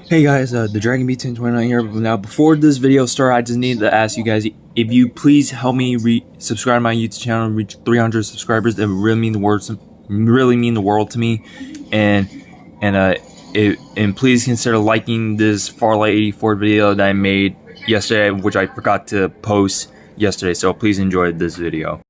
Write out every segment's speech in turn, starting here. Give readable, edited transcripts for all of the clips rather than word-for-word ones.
Hey guys, the Dragon Beat 1029 here. Now, before this video starts, I just need to ask you guys if you please help me subscribe to my YouTube channel and reach 300 subscribers. That would really mean the world to me. And please consider liking this Farlight 84 video that I made yesterday, which I forgot to post yesterday. So please enjoy this video.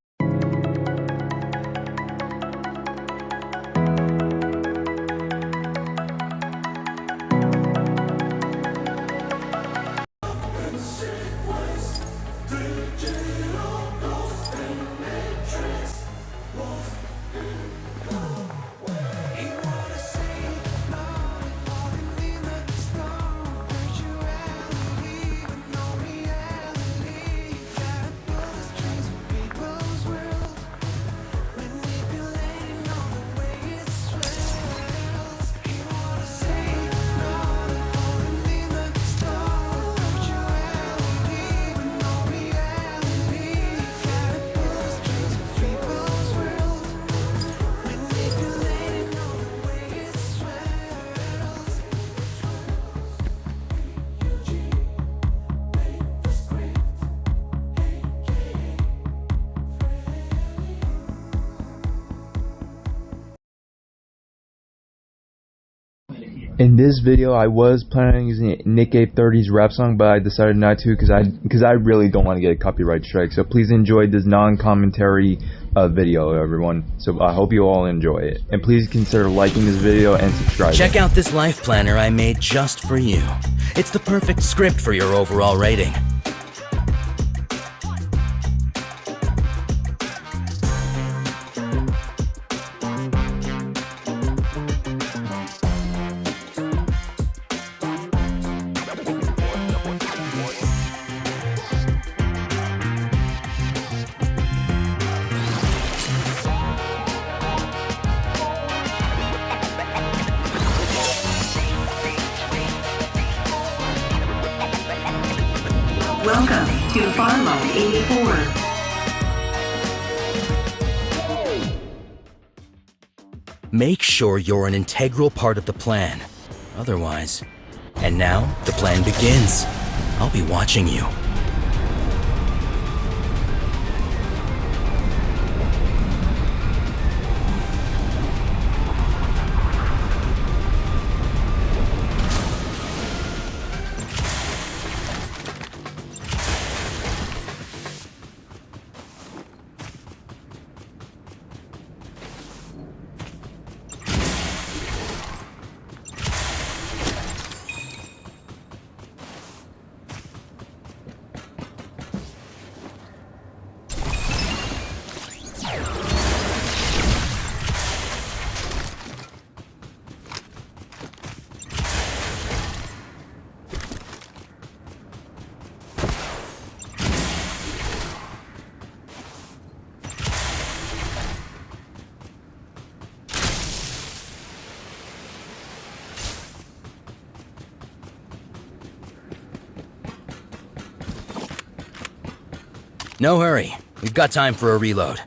In this video, I was planning on using Nick 830's rap song, but I decided not to because I really don't want to get a copyright strike. So please enjoy this non-commentary video, everyone. So I hope you all enjoy it, and please consider liking this video and subscribing. Check out this life planner I made just for you. It's the perfect script for your overall rating. Welcome to FotoPlay App. Make sure you're an integral part of the plan. Otherwise... And now, the plan begins. I'll be watching you. No hurry. We've got time for a reload.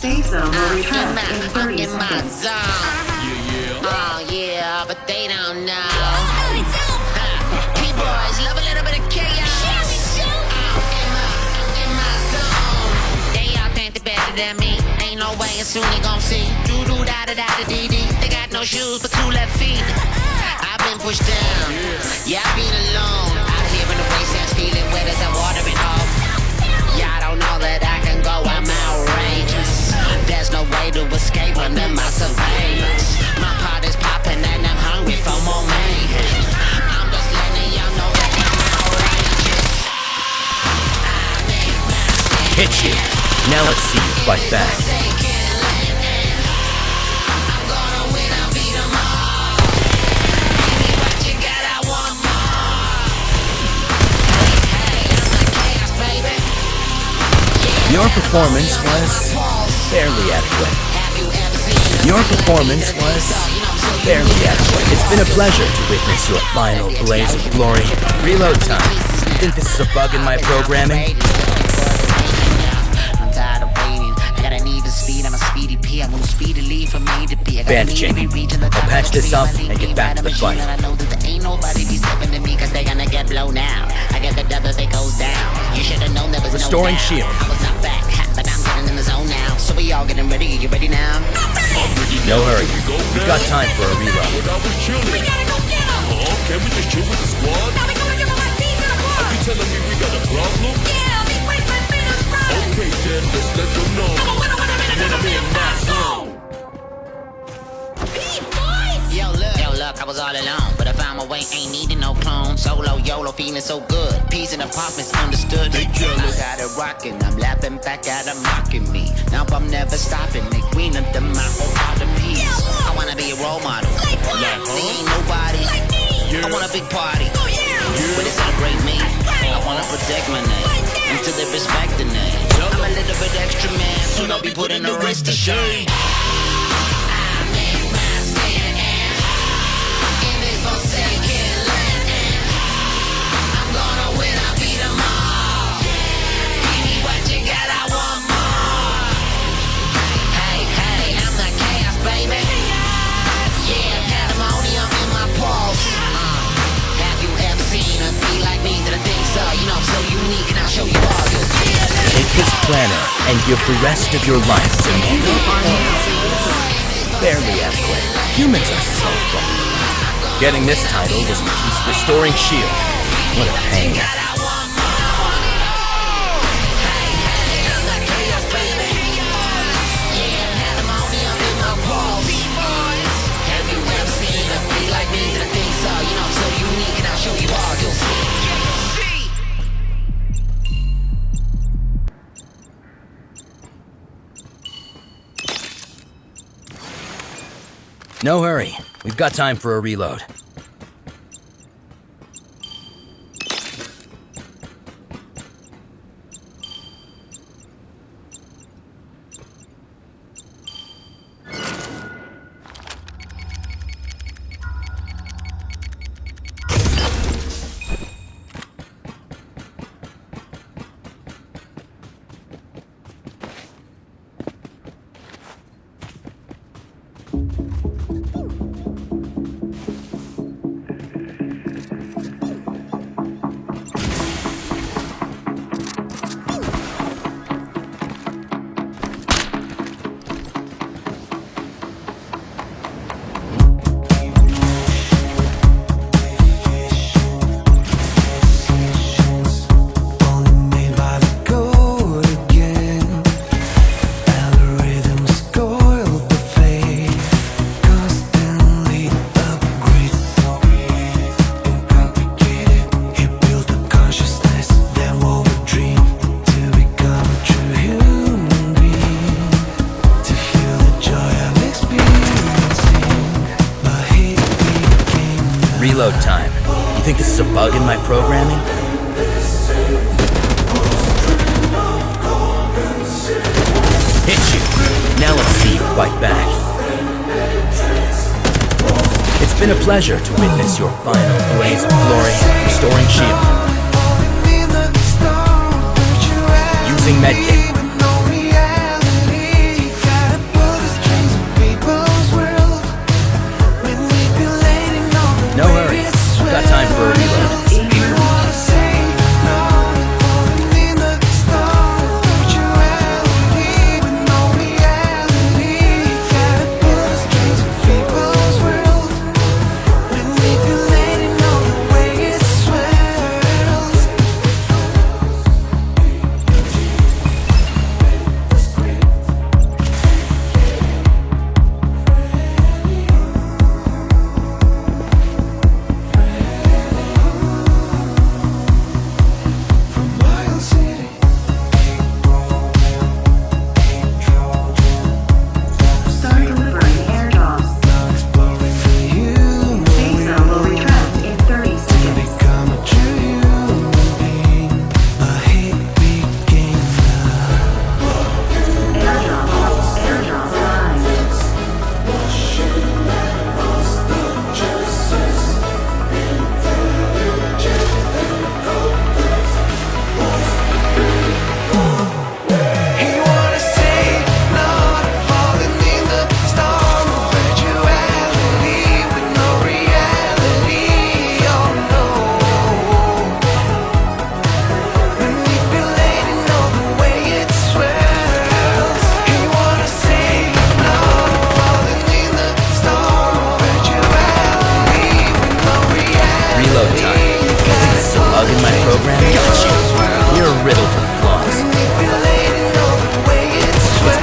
Safe zone will return in 30 seconds. Oh yeah, but they don't know. P-boys love a little bit of chaos. In my zone. They all think they're better than me. Ain't no way, and soon they gon' see. Do-do-da-da-da-da-dee-dee. They got no shoes but 2 left feet. I've been pushed down. Yeah, I've been alone. Out here in the wastelands, feeling wet as I'm watering off. Y'all don't know that I can go. I'm outrageous. There's no way to escape under my surveillance. My pot is popping and I'm hungry for more mayhem. I'm just letting y'all know that I'm outrageous. Hit you. Now let's see you fight back. Your performance was barely adequate. Your performance was barely adequate. It's been a pleasure to witness your final blaze of glory. Reload time. You think this is a bug in my programming? I'm tired of waiting. I gotta need the speed. I'm a speedy P. I move speedily from A to B. Band changing. I'll patch this up and get back to the fight. I know that there ain't nobody be stepping to me, cause they gonna get blown out. I get the double if it goes down. You should've known there was Restoring no doubt. shield. I was not back, but I'm getting in the zone now. So we all getting ready. You ready now? No hurry. We've got time for a reload. We gotta go get him! Can we just chill with the squad? Now we gonna give him like these in a Are you telling me we got a problem? Yeah, these wasteland fingers running. Okay then, let's let them know. When I'm in my zone. Yo, look, I was all alone, but I found my way, ain't needing no clone. Solo, YOLO, feeling so good. Peace in apartments, understood. They jealous. Got it rocking, I'm laughing back at them mocking me. Now I'm never stopping, the queen of the mountain, all the peace. Yeah, I wanna be a role model. Like what? There ain't nobody. Like me. I want a big party. Oh yeah. But they celebrate me. I wanna protect my name until they respect the name. I'm a little bit extra man, so don't be putting the rest to shame. Take this planner and give the rest of your life to me. Barely adequate. Humans are so wrong. Getting this title was a piece restoring shield. What a pain. No hurry. We've got time for a reload. Reload time. You think this is a bug in my programming? Hit you. Now let's see you fight back. It's been a pleasure to witness your final blaze of glory, restoring shield. Using medkit. No hurry. Got time for a reload.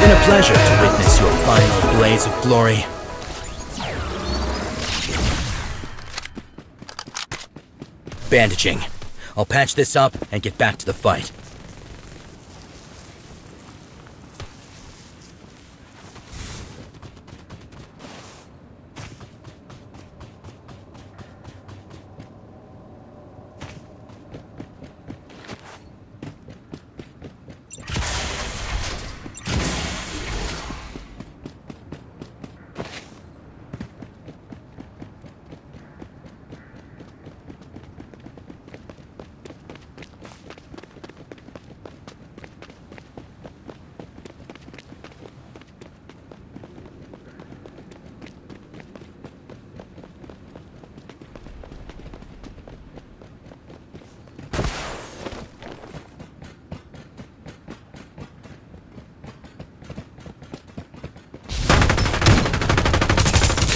been a pleasure to witness your final blaze of glory. Bandaging. I'll patch this up and get back to the fight.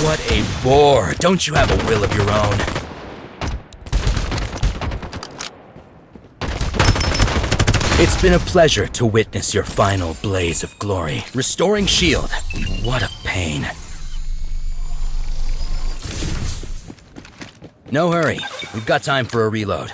What a bore! Don't you have a will of your own? It's been a pleasure to witness your final blaze of glory. Restoring shield. What a pain. No hurry. We've got time for a reload.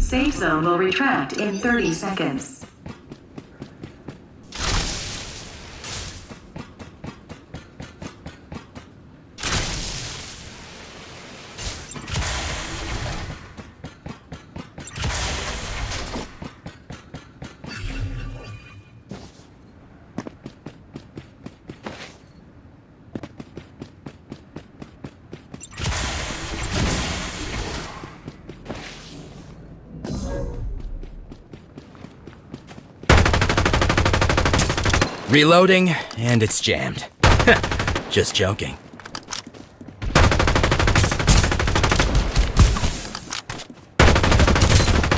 Safe zone will retract in 30 seconds. Reloading, and it's jammed. Just joking.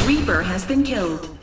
Reaper has been killed.